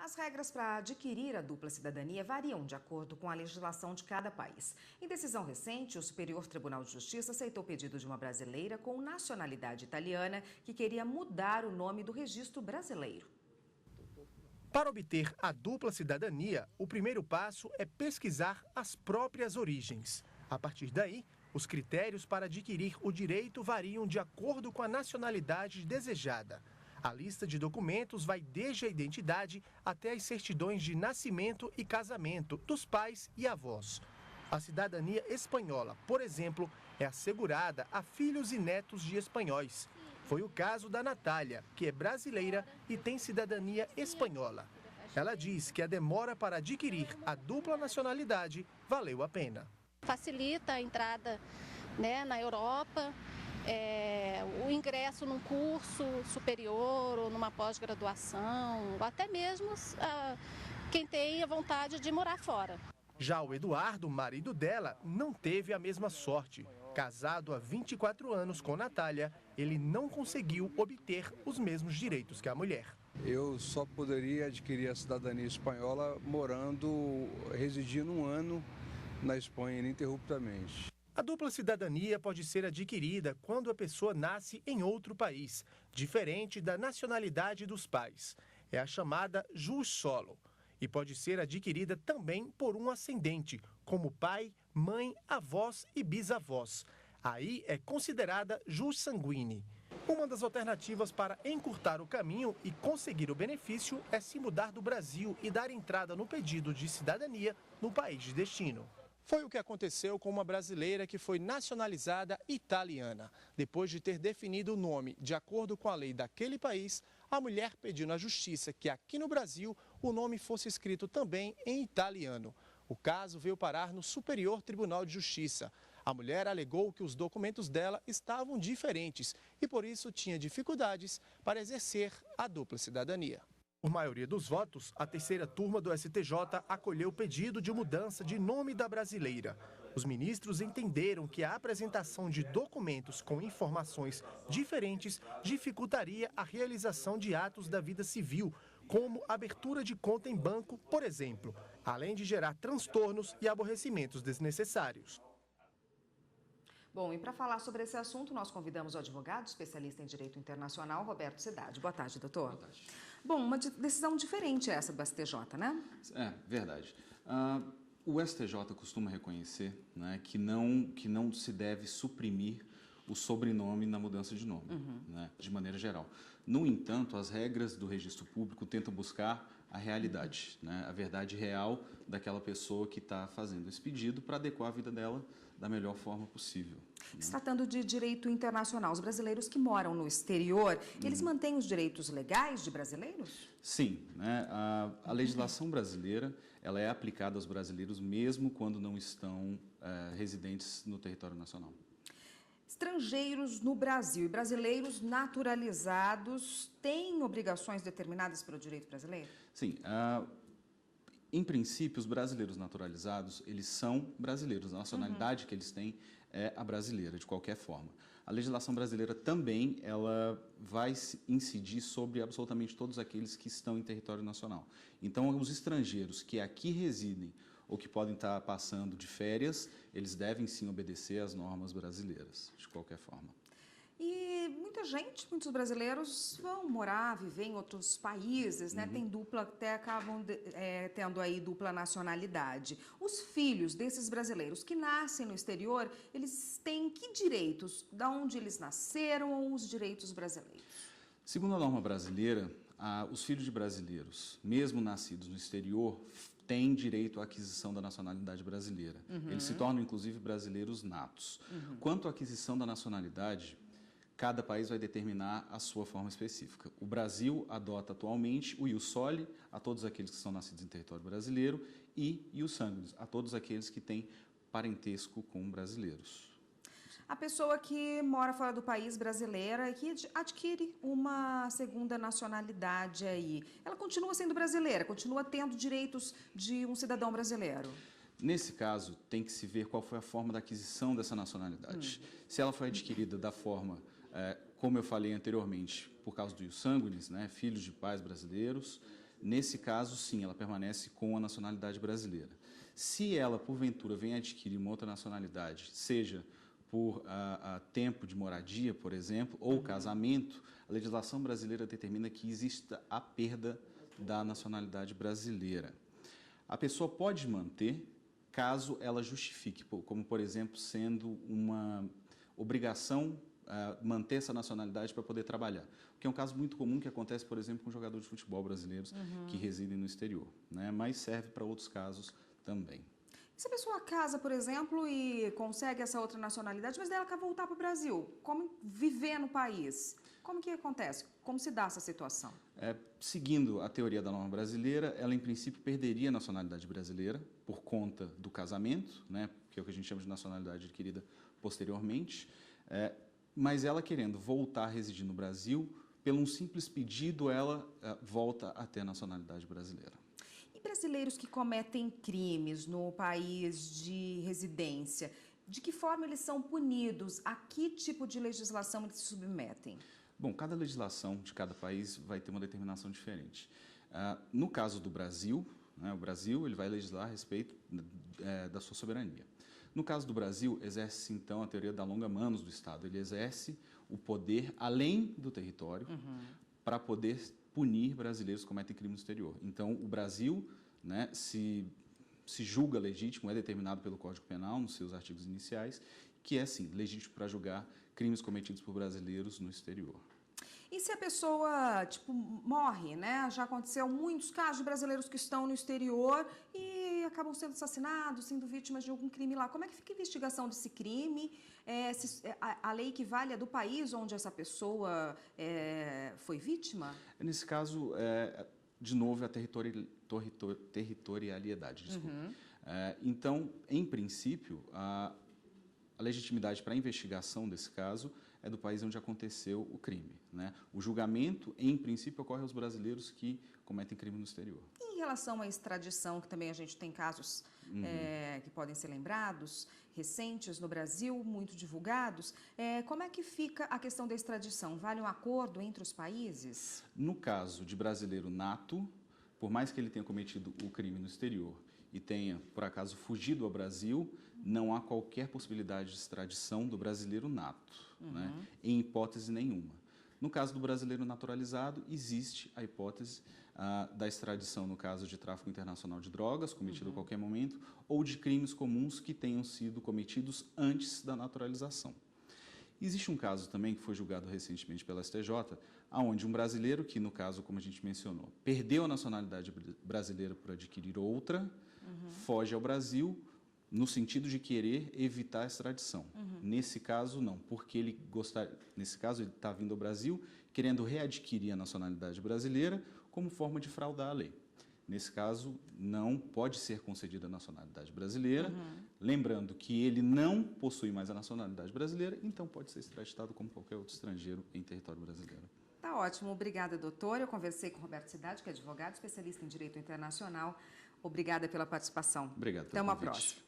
As regras para adquirir a dupla cidadania variam de acordo com a legislação de cada país. Em decisão recente, o Superior Tribunal de Justiça aceitou o pedido de uma brasileira com nacionalidade italiana que queria mudar o nome do registro brasileiro. Para obter a dupla cidadania, o primeiro passo é pesquisar as próprias origens. A partir daí, os critérios para adquirir o direito variam de acordo com a nacionalidade desejada. A lista de documentos vai desde a identidade até as certidões de nascimento e casamento dos pais e avós. A cidadania espanhola, por exemplo, é assegurada a filhos e netos de espanhóis. Foi o caso da Natália, que é brasileira e tem cidadania espanhola. Ela diz que a demora para adquirir a dupla nacionalidade valeu a pena. Facilita a entrada, na Europa, o ingresso num curso superior ou numa pós-graduação, ou até mesmo quem tem a vontade de morar fora. Já o Eduardo, marido dela, não teve a mesma sorte. Casado há 24 anos com Natália, ele não conseguiu obter os mesmos direitos que a mulher. Eu só poderia adquirir a cidadania espanhola residindo 1 ano na Espanha ininterruptamente. A dupla cidadania pode ser adquirida quando a pessoa nasce em outro país, diferente da nacionalidade dos pais. É a chamada jus solo. E pode ser adquirida também por um ascendente, como pai, mãe, avós e bisavós. Aí é considerada jus sanguine. Uma das alternativas para encurtar o caminho e conseguir o benefício é se mudar do Brasil e dar entrada no pedido de cidadania no país de destino. Foi o que aconteceu com uma brasileira que foi nacionalizada italiana. Depois de ter definido o nome de acordo com a lei daquele país, a mulher pediu na justiça que aqui no Brasil o nome fosse escrito também em italiano. O caso veio parar no Superior Tribunal de Justiça. A mulher alegou que os documentos dela estavam diferentes e por isso tinha dificuldades para exercer a dupla cidadania. Por maioria dos votos, a terceira turma do STJ acolheu o pedido de mudança de nome da brasileira. Os ministros entenderam que a apresentação de documentos com informações diferentes dificultaria a realização de atos da vida civil, como abertura de conta em banco, por exemplo, além de gerar transtornos e aborrecimentos desnecessários. Bom, e para falar sobre esse assunto, nós convidamos o advogado especialista em direito internacional, Roberto Cidade. Boa tarde, doutor. Boa tarde. Bom, uma decisão diferente essa do STJ, né? É, verdade. O STJ costuma reconhecer, que não se deve suprimir o sobrenome na mudança de nome, de maneira geral. No entanto, as regras do registro público tentam buscar a realidade, a verdade real daquela pessoa que está fazendo esse pedido para adequar a vida dela da melhor forma possível. Se tratando de direito internacional, os brasileiros que moram no exterior, eles mantêm os direitos legais de brasileiros? Sim, a legislação brasileira ela é aplicada aos brasileiros mesmo quando não estão residentes no território nacional. Estrangeiros no Brasil e brasileiros naturalizados têm obrigações determinadas pelo direito brasileiro? Sim, em princípio, os brasileiros naturalizados, eles são brasileiros, a nacionalidade que eles têm é a brasileira, de qualquer forma. A legislação brasileira também ela vai incidir sobre absolutamente todos aqueles que estão em território nacional. Então, os estrangeiros que aqui residem ou que podem estar passando de férias, eles devem sim obedecer às normas brasileiras, de qualquer forma. E muitos brasileiros vão morar, viver em outros países, tem dupla, até acabam tendo aí dupla nacionalidade. Os filhos desses brasileiros que nascem no exterior, eles têm que direitos? Da onde eles nasceram ou os direitos brasileiros? Segundo a norma brasileira, os filhos de brasileiros, mesmo nascidos no exterior, têm direito à aquisição da nacionalidade brasileira. Eles se tornam, inclusive, brasileiros natos. Quanto à aquisição da nacionalidade, cada país vai determinar a sua forma específica. O Brasil adota atualmente o ius soli a todos aqueles que são nascidos em território brasileiro e ius sanguinis a todos aqueles que têm parentesco com brasileiros. A pessoa que mora fora do país, brasileira, e que adquire uma segunda nacionalidade aí, ela continua sendo brasileira, continua tendo direitos de um cidadão brasileiro? Nesse caso, tem que se ver qual foi a forma da aquisição dessa nacionalidade. Se ela foi adquirida da forma, como eu falei anteriormente, por causa do ius sanguinis, filhos de pais brasileiros, nesse caso, sim, ela permanece com a nacionalidade brasileira. Se ela, porventura, vem adquirir uma outra nacionalidade, seja por tempo de moradia, por exemplo, ou casamento, a legislação brasileira determina que exista a perda da nacionalidade brasileira. A pessoa pode manter caso ela justifique, como, por exemplo, sendo uma obrigação manter essa nacionalidade para poder trabalhar. Que é um caso muito comum que acontece, por exemplo, com jogadores de futebol brasileiros que residem no exterior, né? Mas serve para outros casos também. Se a pessoa casa, por exemplo, e consegue essa outra nacionalidade, mas daí ela quer voltar para o Brasil, como viver no país? Como que acontece? Como se dá essa situação? Seguindo a teoria da norma brasileira, ela em princípio perderia a nacionalidade brasileira por conta do casamento, né? Que é o que a gente chama de nacionalidade adquirida posteriormente, mas ela querendo voltar a residir no Brasil, pelo um simples pedido, ela volta a ter a nacionalidade brasileira. E brasileiros que cometem crimes no país de residência, de que forma eles são punidos? A que tipo de legislação eles se submetem? Bom, cada legislação de cada país vai ter uma determinação diferente. No caso do Brasil, né, o Brasil ele vai legislar a respeito da sua soberania. No caso do Brasil, exerce então a teoria da longa manus do Estado. Ele exerce o poder além do território para poder punir brasileiros que cometem crime no exterior. Então, o Brasil, né, se julga legítimo, é determinado pelo Código Penal, nos seus artigos iniciais, que é, sim, legítimo para julgar crimes cometidos por brasileiros no exterior. E se a pessoa, morre, né? Já aconteceu muitos casos de brasileiros que estão no exterior e acabam sendo assassinados, sendo vítimas de algum crime lá. Como é que fica a investigação desse crime? A lei que vale é do país onde essa pessoa foi vítima? Nesse caso, de novo, a territorialidade. Desculpa. Então, em princípio, a legitimidade para a investigação desse caso é do país onde aconteceu o crime, né? O julgamento, em princípio, ocorre aos brasileiros que cometem crime no exterior. E em relação à extradição, que também a gente tem casos que podem ser lembrados, recentes no Brasil, muito divulgados, como é que fica a questão da extradição? Vale um acordo entre os países? No caso de brasileiro nato, por mais que ele tenha cometido o crime no exterior e tenha, por acaso, fugido ao Brasil, não há qualquer possibilidade de extradição do brasileiro nato, né? Em hipótese nenhuma. No caso do brasileiro naturalizado, existe a hipótese da extradição no caso de tráfico internacional de drogas, cometido a qualquer momento, ou de crimes comuns que tenham sido cometidos antes da naturalização. Existe um caso também que foi julgado recentemente pela STJ, onde um brasileiro que, no caso, como a gente mencionou, perdeu a nacionalidade brasileira por adquirir outra, foge ao Brasil, no sentido de querer evitar a extradição. Nesse caso, não, porque nesse caso, ele está vindo ao Brasil querendo readquirir a nacionalidade brasileira como forma de fraudar a lei. Nesse caso, não pode ser concedida a nacionalidade brasileira, lembrando que ele não possui mais a nacionalidade brasileira, então pode ser extraditado como qualquer outro estrangeiro em território brasileiro. Tá ótimo, obrigada, doutor. Eu conversei com o Roberto Cidade, que é advogado, especialista em Direito Internacional. Obrigada pela participação. Obrigado pelo convite. Até uma próxima.